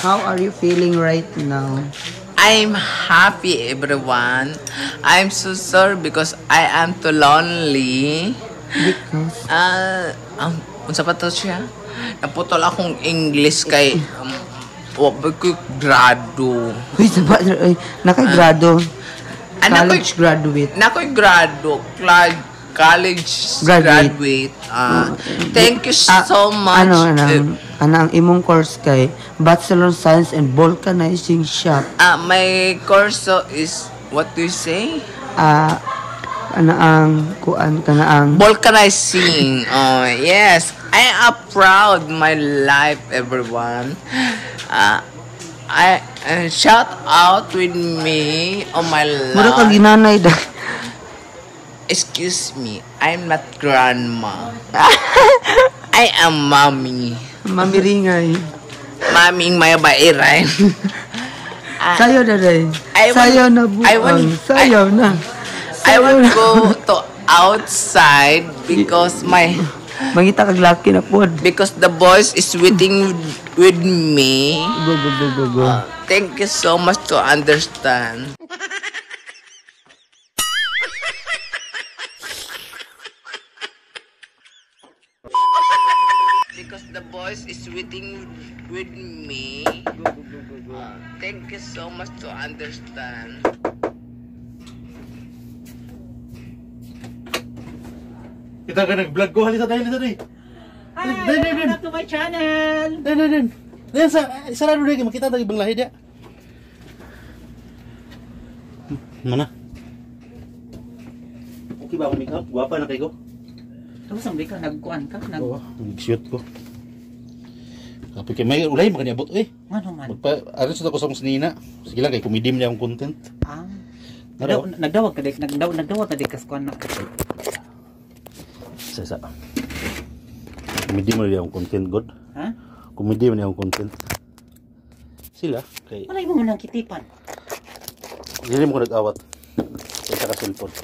How are you feeling right now? I'm happy, everyone. I'm so sorry because I am too lonely. Because Unsa pa to siya? Naputol akong English kay wabay ko grado. uy, sabat ay nakagrado. Anak College graduate. Nakoy grado, college Graduate. graduate. Thank you so much. Ano ang imong course kay Bachelor of Science in Vulcanizing Shop. My course is what do you say? Ano ang kuan kana ang Vulcanizing. Oh, yes. I am proud my life, everyone. I shout out with me on my mura ka life. ginanay da. Excuse me, I'm not grandma. I am mommy. Mamiringay. Maming may bairan. Sayo na day. I Sayo want- na I want- buang. Sayo na. I want to go to outside because Mangita kag laki na pod. because the boys is waiting with me. Go. Thank you so much to understand. Because the boys is waiting with me. Thank you so much to understand. Kita ka nag-vlog ko. Halika tayo, halika tayo. Hi! Din. Welcome to my channel! Din. Din, sarado rin. Makita tayo ibang lahi dia. Mana? Okay ba ako make-up? Guwapa na kayo ko? Tapos ang ka, nagkuhan ka? Oo, nag-shoot ko. Kapag kayo may ulay, makaniabot. Ano man? Arin sa ako sa kong sinina. Sige lang, kay kumidim niya ang content. Naro? Nagdawag ka dik kaskuhan na. Sa. Kumidim mo niya ang content, God. Ha? Kumidim niya ang content. Sila, kay... Wala mo nang kitipan. Hindi mo ko nag-awat. Kaya sa ka-cellphone.